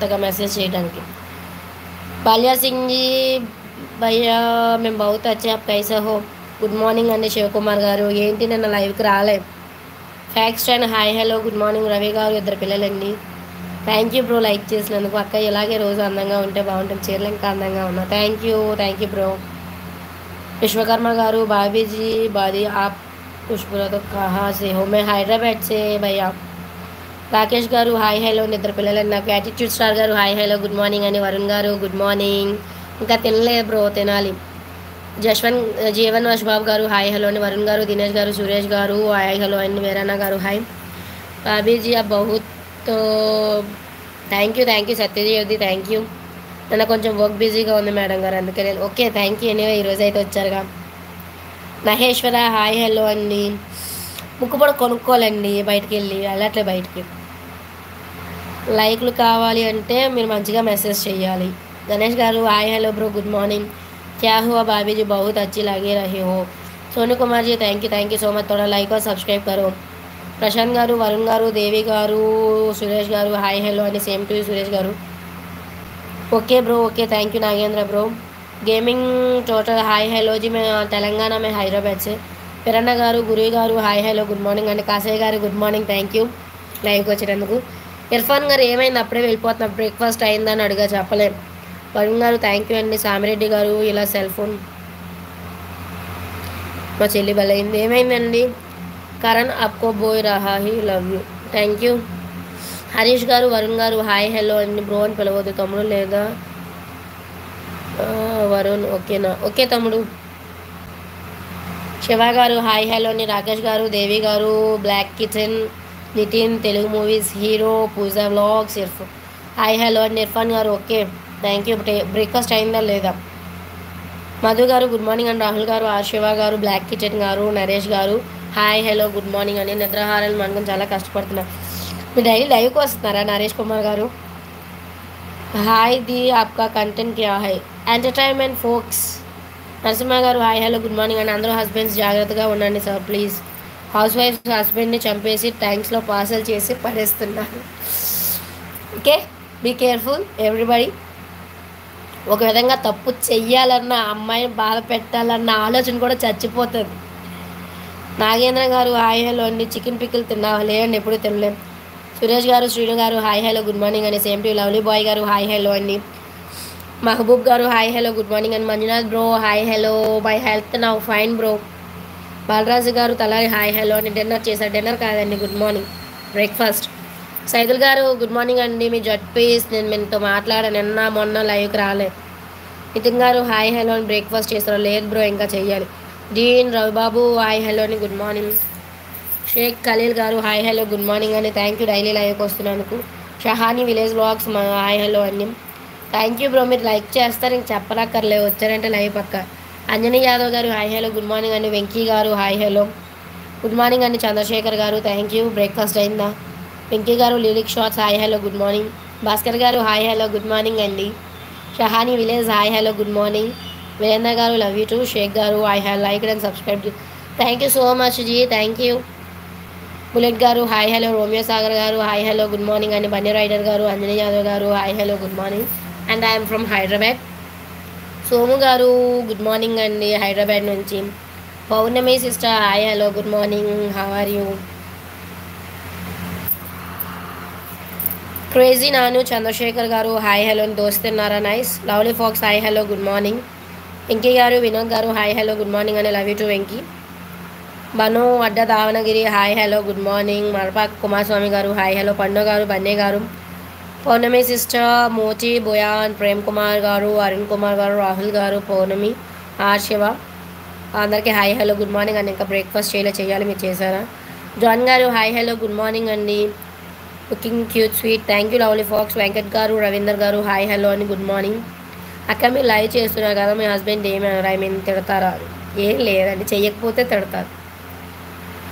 కొత్తగా మెసేజ్ చేయడానికి. బాలియా సింగ్ జీ భయ్యా మేము బహుత్ అచ్చే ఆప్ కైసా హో. గుడ్ మార్నింగ్ అండి శివకుమార్ గారు. ఏంటి నిన్న లైవ్కి రాలే. Facts and hi hello good morning Ravi గారు. ఇద్దరు పిల్లలండి. థ్యాంక్ యూ బ్రో లైక్ చేసినందుకు. అక్క ఇలాగే రోజు అందంగా ఉంటే బాగుంటుంది. చీరలు ఇంకా అందంగా ఉన్నా. Thank you bro. విశ్వకర్మ గారు బాబీజీ బాది ఆప్ పుష్పులతో కహా సే హో. మే హైదరాబాద్ సే భయ్యా. రాకేష్ గారు హాయ్ హలో. ఇద్దరు పిల్లలండి నాకు. యాటిట్యూడ్ స్టార్ గారు హాయ్ హలో గుడ్ మార్నింగ్ అని. వరుణ్ గారు గుడ్ మార్నింగ్. ఇంకా తినలేదు బ్రో, తినాలి. జశ్వంత్ జీవన్ వర్షబాబు గారు హాయ్ హలో అని. వరుణ్ గారు, దినేష్ గారు, సురేష్ గారు హాయ్ హలో అండి. వీరన్న గారు హాయ్. బాబీజీ ఆ బహుత్ థ్యాంక్ యూ సత్యదేవ్ది థ్యాంక్ యూ. నన్ను కొంచెం వర్క్ బిజీగా ఉంది మేడం గారు, అందుకే నేను ఓకే థ్యాంక్ యూ. ఎనీవే ఈరోజు అయితే వచ్చారుగా. మహేశ్వర హాయ్ హలో అండి. ముక్కు పొడ కొనుక్కోవాలండి బయటికి వెళ్ళి, వెళ్ళట్లే బయటికి. లైక్లు కావాలి అంటే మీరు మంచిగా మెసేజ్ చేయాలి. Ganesh garu hi hello bro good morning. क्या हुआ भाभी जी बहुत अच्छी लगे रहे हो. Sonu Kumar ji thank you so much. थोड़ा लाइक और सब्सक्राइब करो. ప్రశాంత్ గారు, వరుణ్ గారు, దేవి గారు, సురేష్ గారు హాయ్ హలో అని. Same to Suresh garu. Okay bro okay thank you Nagendra bro. Gaming total hi hello जी मैं తెలంగాణ में హైదరాబాద్ से. పిరన్న గారు, గురి గారు హాయ్ హలో గుడ్ మార్నింగ్ అండి. కాసయ్య గారు గుడ్ మార్నింగ్ థ్యాంక్ యూ లైవ్కి వచ్చినందుకు. ఇర్ఫాన్ గారు ఏమైంది అప్పుడే వెళ్ళిపోతున్నారు, బ్రేక్ఫాస్ట్ అయిందని అడిగా చెప్పలేం. వరుణ్ గారు థ్యాంక్ యూ అండి. సామిరెడ్డి గారు ఇలా సెల్ ఫోన్ మా చెల్లి బలైంది. ఏమైందండి. కరణ్ అప్కో బోయ్ రహా హీ love you thank you. Harish garu, Varun గారు హాయ్ హలో అండి. బ్రో అని పిలవద్దు తమ్ముడు లేదా వరుణ్ ఓకేనా. ఓకే తమ్ముడు. శివ గారు హాయ్ హలో అని. Rakesh garu, Devi garu, black kitchen, Nithin Telugu movies hero, Pooja vlogs, Irfan hi hello అండి. ఇర్ఫాన్ గారు ఓకే థ్యాంక్ యూ. బ్రేక్ఫాస్ట్ అయిందా లేదా. మధు గారు గుడ్ మార్నింగ్ అండి. రాహుల్ గారు, శివ గారు, బ్లాక్ కిచెన్ గారు, నరేష్ గారు హాయ్ హలో గుడ్ మార్నింగ్ అండి. నిద్రాహారాలు మనకు చాలా కష్టపడుతున్నారు. మీరు డైలీ లైవ్కి వస్తున్నారా నరేష్ కుమార్ గారు. హాయ్ ది ఆప్కా కంటెంట్ క్యా హై. Entertainment folks. Narasimha garu hi hello good morning అండి. అందరూ హస్బెండ్స్ జాగ్రత్తగా ఉండండి సార్ ప్లీజ్. హౌస్ వైఫ్స్ హస్బెండ్ని చంపేసి ట్యాంక్స్లో పార్సల్ చేసి పడేస్తున్నారు. Okay be careful everybody. ఒక విధంగా తప్పు చెయ్యాలన్న, అమ్మాయిని బాధ పెట్టాలన్న ఆలోచన కూడా చచ్చిపోతుంది. నాగేంద్ర గారు హాయ్ హలో అండి. చికెన్ పికిల్ తిన్నావా లేదండి, ఎప్పుడు తినలేం. సురేష్ గారు, శ్రీను గారు హాయ్ హలో గుడ్ మార్నింగ్ అండి. సేమ్ టు లవ్లీ బాయ్ గారు హాయ్ హలో అండి. మహబూబ్ గారు హాయ్ హలో గుడ్ మార్నింగ్ అండి. Manjunath bro hi hello. My health now fine bro. Balaraju గారు తలారి హాయ్ హలో అండి. డిన్నర్ చేశారు. డిన్నర్ కాదండి గుడ్ మార్నింగ్ బ్రేక్ఫాస్ట్. సైదుల్ గారు గుడ్ మార్నింగ్ అండి. మీ జడ్పీస్ నేను మీతో మాట్లాడాను నిన్న మొన్న లైవ్కి రాలేదు. నితిన్ గారు హాయ్ హలో అని. బ్రేక్ఫాస్ట్ చేస్తారు లేదు బ్రో ఇంకా చెయ్యాలి. డీన్ రవిబాబు హాయ్ హలో అని good morning. Shaik Khaleel garu hi hello good morning అండి. థ్యాంక్ యూ డైలీ లైవ్కి వస్తున్నందుకు. Shahani village blogs hi hello అండి. Thank you bro. మీరు లైక్ చేస్తారు ఇంక చెప్పనక్కర్లేదు, వచ్చారంటే లైవ్ పక్క. అంజనీ యాదవ్ గారు హాయ్ హలో గుడ్ మార్నింగ్ అండి. వెంకీ గారు హాయ్ హలో గుడ్ మార్నింగ్ అండి. చంద్రశేఖర్ గారు థ్యాంక్ యూ. బ్రేక్ఫాస్ట్ అయిందా. Venky garu lyric shorts hi hello good morning. Bhaskar garu hi hello good morning అండి. Shahani village hi hello good morning. Veerendra garu love you too. Shaik garu I have like and subscribe. Thank you so much ji thank you. Bullet garu hi hello. Romeo Sagar garu hi hello good morning అండి. Bunny rider గారు, అంజనీ యాదవ్ గారు hi hello good morning and I'm from Hyderabad. Somu గారు good morning అండి హైదరాబాద్ నుంచి. Pournami sister hi hello good morning how are you. Crazy నాను చంద్రశేఖర్ గారు hi hello దోస్తున్నారా nice. Lovely fox hi hello good morning. Venky గారు, వినోద్ గారు హాయ్ హలో గుడ్ మార్నింగ్ అని. Love you too Venky. బను అడ్డ Davanagere hi hello good morning. మరపాక్ కుమారస్వామి గారు హాయ్ హలో. పండు గారు, బన్నే గారు, పౌర్ణమి సిస్టర్, మోచి బోయాన్, ప్రేమ్ కుమార్ గారు, అరుణ్ కుమార్ గారు, రాహుల్ గారు, పౌర్ణమి, శివ అందరికీ హాయ్ హలో గుడ్ మార్నింగ్ అండి. ఇంకా బ్రేక్ఫాస్ట్ చేయాలి మీరు చేశారా. జాన్ గారు హాయ్ హలో గుడ్ మార్నింగ్ అండి. Cooking cute sweet thank you lovely fox. Venkat గారు, రవీందర్ గారు హాయ్ హలో అని గుడ్ మార్నింగ్. అక్క మీరు లైవ్ చేస్తున్నారు కదా మీ హస్బెండ్ ఏమన్నారు, ఐ మీన్ తిడతారా. ఏం లేదండి, చెయ్యకపోతే తిడతారు.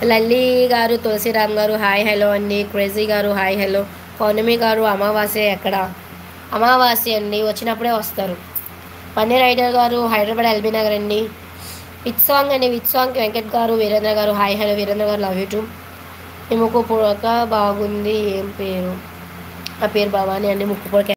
లల్లి గారు, తులసిరామ్ గారు హాయ్ హలో అండి. క్రేజీ గారు హాయ్ హలో. పౌర్ణమి గారు అమావాస్య ఎక్కడ. అమావాస్య అండి వచ్చినప్పుడే వస్తారు. పన్నీ రైడర్ గారు హైదరాబాద్ ఎల్బీ నగర్ అండి. విత్ సాంగ్ అండి. విత్ సాంగ్ వెంకట్ గారు, వీరేంద్ర గారు hi hello. Virendra garu love you two. ముక్కు పుడక బాగుంది ఏం పేరు. ఆ పేరు భవానీ అండి. ముక్కు పుడక